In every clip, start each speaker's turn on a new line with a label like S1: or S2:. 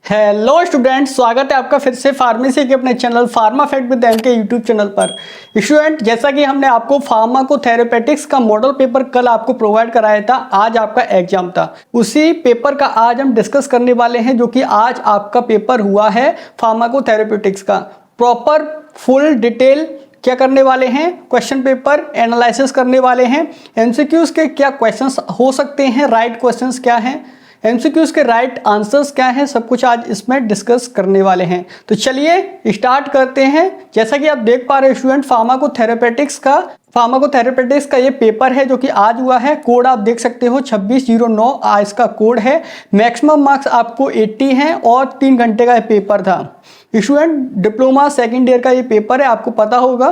S1: Hello student, स्वागत है आपका फिर से फार्मेसी के अपने channel pharma fact with M K YouTube channel पर। स्टूडेंट, जैसा कि हमने आपको फार्माकोथेरेपेटिक्स का मॉडल पेपर कल आपको प्रोवाइड कराया था, आज आपका एग्जाम था। उसी पेपर का आज हम डिस्कस करने वाले हैं, जो कि आज आपका पेपर हुआ है फार्माकोथेरेपेटिक्स का। प्रॉपर फुल डिटेल क्या करने वाले हैं, क्वेश्चन पेपर एनालिसिस करने वाले हैं। एमसीक्यूज के क्या क्वेश्चंस हो सकते हैं, राइट क्वेश्चंस क्या हैं, एमसीक्यूज के राइट आंसर्स क्या हैं, सब कुछ आज इसमें डिस्कस करने वाले हैं। तो चलिए स्टार्ट करते हैं। जैसा कि आप देख पा रहे हैं स्टूडेंट, फार्माकोथेरेपेटिक्स का ये पेपर है जो कि आज हुआ है। कोड आप देख सकते हो 2609 आज इसका कोड है। मैक्सिमम मार्क्स आपको 80 हैं और 3 घंटे का ये पेपर था। स्टूडेंट, डिप्लोमा सेकेंड ईयर का ये पेपर है, आपको पता होगा।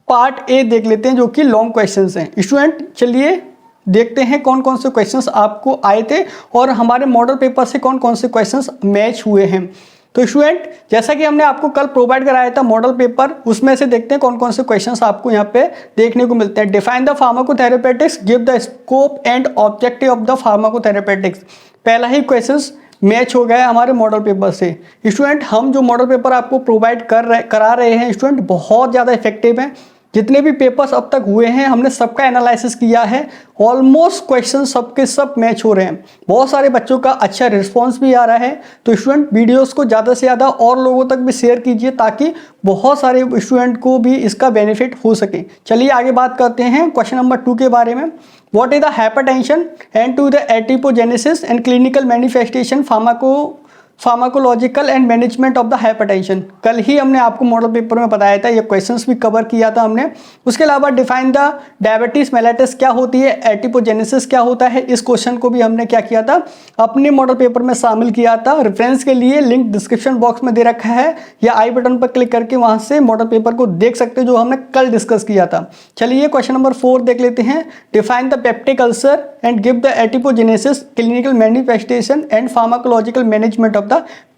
S1: पार्ट ए देख लेते हैं जो कि लॉन्ग क्वेश्चंस हैं। स्टूडेंट चलिए देखते हैं कौन कौन से क्वेश्चंस आपको आए थे और हमारे मॉडल पेपर से कौन कौन से क्वेश्चंस मैच हुए हैं। तो स्टूडेंट, जैसा कि हमने आपको कल प्रोवाइड कराया था मॉडल पेपर, उसमें से देखते हैं कौन कौन से क्वेश्चंस आपको यहाँ पे देखने को मिलते हैं। Define the pharmacotherapeutics, give the scope and objective of the pharmacotherapeutics. पहला ही क्वेश्चंस मैच हो गया हमारे मॉडल पेपर से। स्टूडेंट, हम जो मॉडल पेपर आपको प्रोवाइड करा रहे हैं स्टूडेंट, बहुत ज़्यादा इफेक्टिव है। जितने भी पेपर्स अब तक हुए हैं हमने सबका एनालिसिस किया है। ऑलमोस्ट क्वेश्चन सबके सब मैच हो रहे हैं। बहुत सारे बच्चों का अच्छा रिस्पांस भी आ रहा है। तो स्टूडेंट, वीडियोस को ज़्यादा से ज़्यादा और लोगों तक भी शेयर कीजिए ताकि बहुत सारे स्टूडेंट को भी इसका बेनिफिट हो सके। चलिए आगे बात करते हैं क्वेश्चन नंबर 2 के बारे में। What is the hypertension and to the etiopathogenesis and clinical manifestation pharmacological and management of the hypertension. कल ही हमने आपको मॉडल पेपर में बताया था, ये क्वेश्चंस भी कवर किया था हमने। उसके अलावा डिफाइन द डायबिटीज मेलाइटिस क्या होती है, एटिपोजेनेसिस क्या होता है, इस क्वेश्चन को भी हमने क्या किया था, अपने मॉडल पेपर में शामिल किया था। रेफरेंस के लिए लिंक डिस्क्रिप्शन बॉक्स में दे रखा है या आई बटन पर क्लिक करके वहां से मॉडल पेपर को देख सकते हैं जो हमने कल डिस्कस किया था। चलिए क्वेश्चन नंबर 4 देख लेते हैं। Define the peptic ulcer and give the etiopathogenesis, clinical manifestation and pharmacological management of the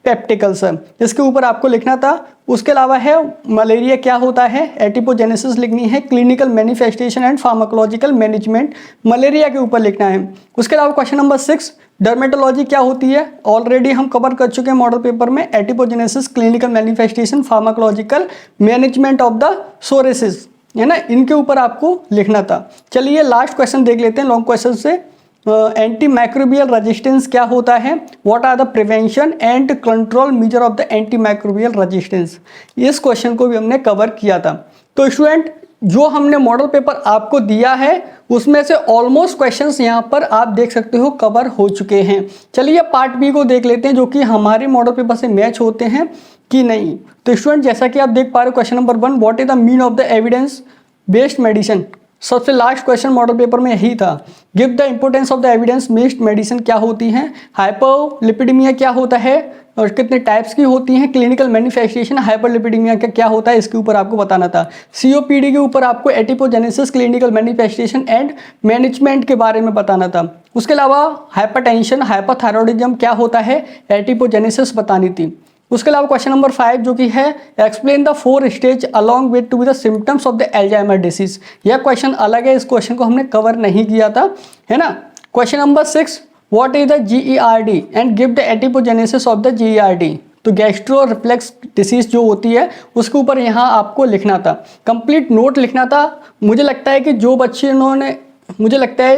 S1: peptic ulcer. इसके ऊपर आपको लिखना था। उसके अलावा है मलेरिया क्या होता है, एटिपोजेनेसिस लिखनी है, clinical manifestation and pharmacological management malaria के ऊपर लिखना है। उसके अलावा क्वेश्चन नंबर 6, डर्मेटोलॉजी क्या होती है, ऑलरेडी हम कवर कर चुके हैं मॉडल पेपर में। Etiopathogenesis, clinical manifestation, pharmacological management of the psoriasis, है ना, इनके ऊपर आपको लिखना था। चलिए लास्ट क्वेश्चन देख लेते हैं लॉन्ग क्वेश्चन से। एंटी माइक्रोबियल रेजिस्टेंस क्या होता है, what are the prevention and control measure of the antimicrobial resistance. इस क्वेश्चन को भी हमने कवर किया था। तो स्टूडेंट, जो हमने मॉडल पेपर आपको दिया है उसमें से ऑलमोस्ट क्वेश्चंस यहाँ पर आप देख सकते हो कवर हो चुके हैं। चलिए पार्ट बी को देख लेते हैं जो कि हमारे मॉडल पेपर से मैच होते हैं कि नहीं। तो स्टूडेंट, जैसा कि आप देख पा रहे हो question number 1, what is the mean of the evidence based medicine. सबसे लास्ट क्वेश्चन मॉडल पेपर में यही था। Give the importance of the evidence based medicine क्या होती है, हाइपोलिपिडेमिया क्या होता है और कितने टाइप्स की होती हैं, क्लिनिकल मैनिफेस्टेशन हाइपरलिपिडेमिया का क्या होता है, इसके ऊपर आपको बताना था। सीओपीडी के ऊपर आपको एटिपोजेनेसिस, क्लिनिकल मैनिफेस्टेशन एंड मैनेजमेंट के बारे में बताना था। उसके अलावा हाइपरटेंशन, हाइपरथायरॉयडिज्म क्या होता है, एटिपोजेनेसिस बतानी थी। उसके अलावा क्वेश्चन नंबर 5 जो कि है explain the 4 stage along with two the symptoms of the Alzheimer disease. यह क्वेश्चन अलग है, इस क्वेश्चन को हमने कवर नहीं किया था, है ना। Question number 6, what is the GERD and give the etiopathogenesis of the GERD। तो गैस्ट्रो रिफ्लेक्स डिसीज जो होती है उसके ऊपर यहाँ आपको लिखना था, कंप्लीट नोट लिखना था। मुझे लगता है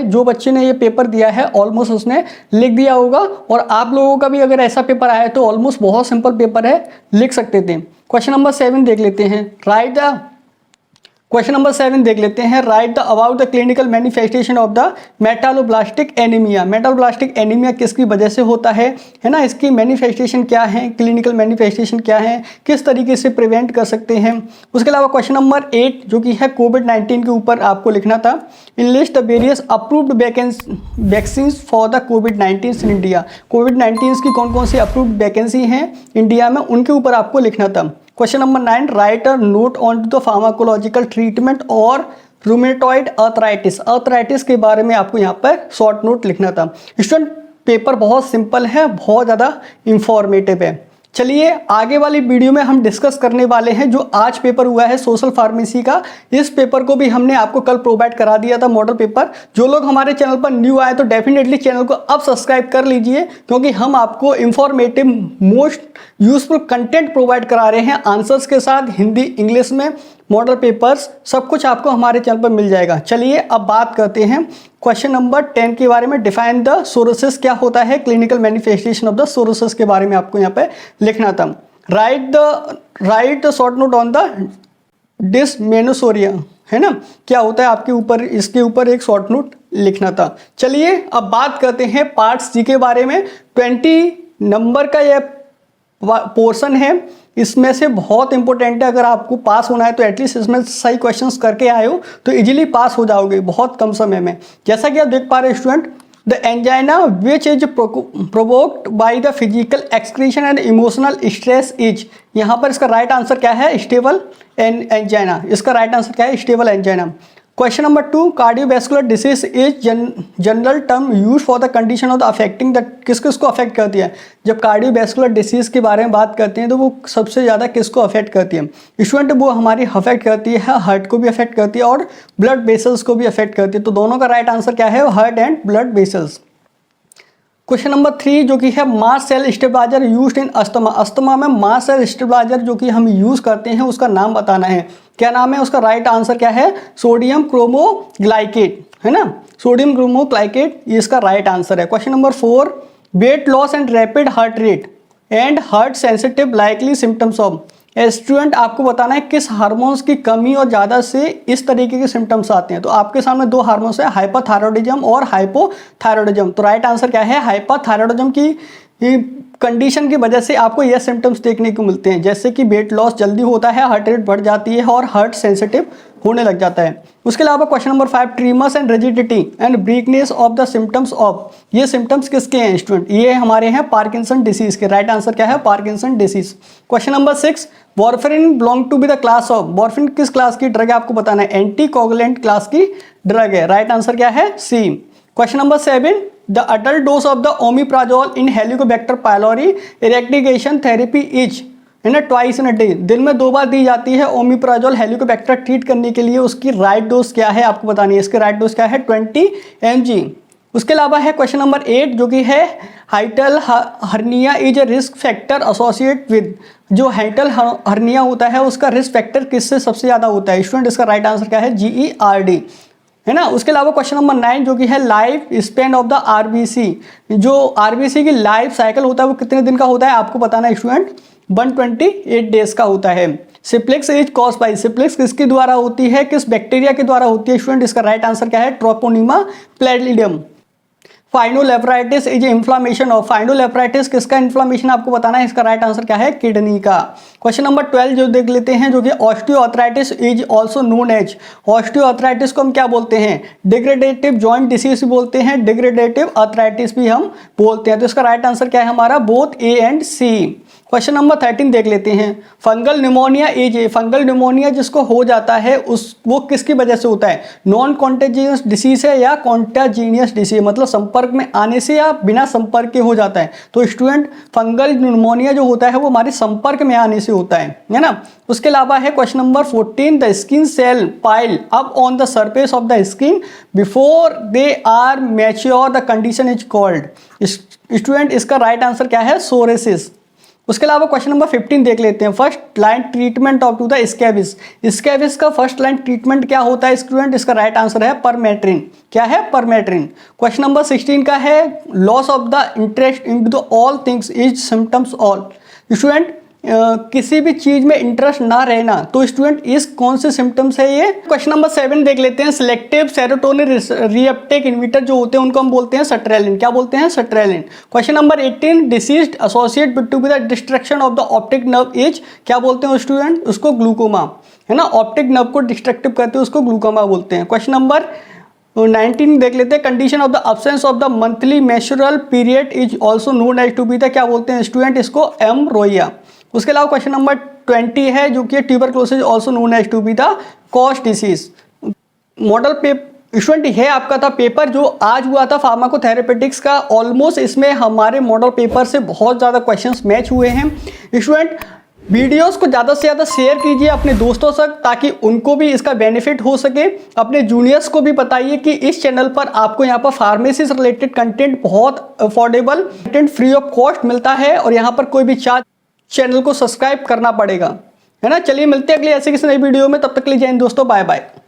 S1: जो बच्चे ने ये पेपर दिया है ऑलमोस्ट उसने लिख दिया होगा, और आप लोगों का भी अगर ऐसा पेपर आया है तो ऑलमोस्ट बहुत सिंपल पेपर है, लिख सकते थे। क्वेश्चन नंबर 7 देख लेते हैं। क्वेश्चन नंबर 7 देख लेते हैं। Write the about the clinical manifestation of the megaloblastic anaemia. Megaloblastic anaemia किसकी वजह से होता है ना, इसकी मैनिफेस्टेशन क्या है, क्लिनिकल मैनिफेस्टेशन क्या है, किस तरीके से प्रिवेंट कर सकते हैं। उसके अलावा क्वेश्चन नंबर 8 जो कि है कोविड-19 के ऊपर आपको लिखना था। Enlist the various approved vaccine for the कोविड-19 इन इंडिया। कोविड-19 की कौन कौन सी अप्रूव्ड वैकेंसी हैं इंडिया में, उनके ऊपर आपको लिखना था। Question number 9, write a note on to the pharmacological treatment और रूमेटॉइड अर्थराइटिस के बारे में आपको यहाँ पर शॉर्ट नोट लिखना था। स्टूडेंट, पेपर बहुत सिंपल है, बहुत ज़्यादा इंफॉर्मेटिव है। चलिए आगे वाली वीडियो में हम डिस्कस करने वाले हैं जो आज पेपर हुआ है सोशल फार्मेसी का। इस पेपर को भी हमने आपको कल प्रोवाइड करा दिया था मॉडल पेपर। जो लोग हमारे चैनल पर न्यू आए तो डेफिनेटली चैनल को अब सब्सक्राइब कर लीजिए, क्योंकि हम आपको informative most useful content provide करा रहे हैं आंसर्स के साथ, हिंदी इंग्लिश में मॉडल पेपर्स सब कुछ आपको हमारे चैनल पर मिल जाएगा। चलिए अब बात करते हैं क्वेश्चन नंबर 10 के बारे में। डिफाइन द सोरोसिस क्या होता है, clinical manifestation of the psoriasis के बारे में आपको यहाँ पे लिखना था। Write the short note on the dysmenorrhoea, है ना, क्या होता है आपके ऊपर, इसके ऊपर एक शॉर्ट नोट लिखना था। चलिए अब बात करते हैं पार्ट्स जी के बारे में। 20 नंबर का यह पोर्शन है, इसमें से बहुत इंपॉर्टेंट है। अगर आपको पास होना है तो एटलीस्ट इसमें सही क्वेश्चंस करके आए हो तो इजीली पास हो जाओगे बहुत कम समय में। जैसा कि आप देख पा रहे हैं student, the angina which is provoked by the physical excretion and emotional stress is, यहाँ पर इसका राइट आंसर क्या है, स्टेबल एंजाइना। इसका राइट आंसर क्या है, stable angina. Question number 2, cardiovascular disease is general term use for the condition of the affecting the, किस किस को अफेक्ट करती है। जब कार्डियोवैस्कुलर डिसीज के बारे में बात करते हैं तो वो सबसे ज़्यादा किसको अफेक्ट करती है स्टूडेंट, वो हमारी अफेक्ट करती है हार्ट को भी अफेक्ट करती है और ब्लड वेसल्स को भी अफेक्ट करती है। तो दोनों का राइट आंसर क्या है, heart and blood vessels. Question number 3 जो कि है mast cell stabiliser used in asthma. Asthma में मास सेल स्टेबलाइजर जो कि हम यूज़ करते हैं उसका नाम बताना है, क्या नाम है उसका। राइट आंसर क्या है, सोडियम क्रोमोग्लाइकेट, है ना, सोडियम क्रोमोग्लाइकेट, ये इसका राइट आंसर है। Question number 4, weight loss and rapid heart rate and heart sensitive likely symptoms of. Student आपको बताना है किस हार्मोन्स की कमी और ज़्यादा से इस तरीके के सिम्टम्स आते हैं। तो आपके सामने दो हार्मोन्स है, हाइपरथायरॉयडिज्म और हाइपोथायरॉयडिज्म। तो राइट आंसर क्या है, हाइपरथायरॉयडिज्म की कंडीशन की वजह से आपको यह सिम्टम्स देखने को मिलते हैं, जैसे कि वेट लॉस जल्दी होता है, हार्ट रेट बढ़ जाती है और हार्ट सेंसिटिव होने लग जाता है। उसके अलावा question number 5, tremors and rigidity and weakness of the symptoms of, ये सिम्टम्स किसके हैं स्टूडेंट, ये हमारे हैं पार्किंसन डिसीज के। राइट आंसर क्या है, Parkinson disease. Question number 6, warfarin belong to be the class of. Warfarin किस क्लास की ड्रग है आपको बताना है, एंटीकोगुलेंट क्लास की ड्रग है। राइट आंसर क्या है, C. Question number 7, the adult dose of the omeprazole in helicobacter pylori eradication therapy is, है ना, ट्वाइस इन अ डे, दिन में 2 बार दी जाती है ओमिप्राजोल हेलिकोबैक्टर ट्रीट करने के लिए। उसकी राइट डोज क्या है आपको बतानी है, इसकी राइट डोज क्या है, 20 mg। उसके अलावा है क्वेश्चन नंबर 8 जो कि है हाइटल hernia is a risk factor associate with. जो हाइटल हर्निया होता है उसका रिस्क फैक्टर किससे सबसे ज़्यादा होता है स्टूडेंट, इसका राइट आंसर क्या है, GERD, है ना। उसके अलावा क्वेश्चन नंबर 9 जो कि है life span of the RBC. जो आरबीसी की लाइफ साइकिल होता है वो कितने दिन का होता है आपको बताना है स्टूडेंट, 128 डेज का होता है। सिप्लिक्स इज कॉज बाई, सिप्लिक्स किसके द्वारा होती है, किस बैक्टीरिया के द्वारा होती है स्टूडेंट, इसका राइट आंसर क्या है, ट्रोपोनिमा प्लेटिडियम। फाइनोलेफ्राइटिस इज इन्फ्लामेशन ऑफ, फाइनोलेफ्राइटिस किसका इन्फ्लामेशन आपको बताना है, इसका राइट आंसर क्या है, किडनी का। क्वेश्चन नंबर 12 जो देख लेते हैं जो कि osteoarthritis is also known as, osteoarthritis को हम क्या बोलते हैं, डिग्रेडेटिव जॉइंट डिसीज भी बोलते हैं, डिग्रेडेटिव आर्थराइटिस भी हम बोलते हैं। तो इसका राइट आंसर क्या है हमारा, both A and C। Question number 13 देख लेते हैं, fungal pneumonia is a, fungal pneumonia जिसको हो जाता है उस वो किसकी वजह से होता है, नॉन कॉन्टेजियस डिसीज है या कॉन्टाजीनियस डिसीज, मतलब संपर्क में आने से या बिना संपर्क के हो जाता है। तो स्टूडेंट फंगल न्यूमोनिया जो होता है वो हमारे संपर्क में आने से होता है ना। उसके अलावा है question number 14, the skin cell pile up on the surface of the skin before they are mature the condition is called. Student इसका राइट आंसर क्या है, सोरेसिस। उसके अलावा क्वेश्चन नंबर 15 देख लेते हैं, first line treatment of to the scabies. Scabies का first line treatment क्या होता है स्टूडेंट, इसका राइट आंसर है परमेट्रिन। क्या है, परमेट्रिन। क्वेश्चन नंबर 16 का है loss of the interest in the all things is symptoms all. Student किसी भी चीज में इंटरेस्ट ना रहना, तो स्टूडेंट इस कौन से सिम्टम्स है ये। क्वेश्चन नंबर 7 देख लेते हैं, सिलेक्टिव सेरोटोनिन रीअपटेक इनहिबिटर जो होते हैं उनको हम बोलते हैं सर्ट्रेलिन। क्या बोलते हैं, sertraline. Question number 18, disease associate to with the destruction of the optic nerve is, क्या बोलते हैं स्टूडेंट, उसको ग्लूकोमा, है ना, ऑप्टिक नर्व को डिस्ट्रक्टिव करते हैं उसको ग्लूकोमा बोलते हैं। क्वेश्चन नंबर 19 देख लेते हैं, condition of the absence of the monthly menstrual period is also known as to be the, क्या बोलते हैं स्टूडेंट, इसको एमरोइया। उसके अलावा क्वेश्चन नंबर 20 है जो कि tuberculosis also known as to be the cost disease. Model student ये आपका था पेपर जो आज हुआ था फार्माकोथेरेपेटिक्स का। ऑलमोस्ट इसमें हमारे मॉडल पेपर से बहुत ज़्यादा क्वेश्चंस मैच हुए हैं। स्टूडेंट वीडियोस को ज़्यादा से ज़्यादा शेयर कीजिए अपने दोस्तों तक ताकि उनको भी इसका बेनिफिट हो सके। अपने जूनियर्स को भी बताइए कि इस चैनल पर आपको यहाँ पर फार्मेसी से रिलेटेड कंटेंट बहुत affordable content free of cost मिलता है और यहाँ पर कोई भी चार्ज चैनल को सब्सक्राइब करना पड़ेगा, है ना। चलिए मिलते हैं अगली ऐसे किसी नई वीडियो में, तब तक के लिए जय हिंद दोस्तों, बाय बाय।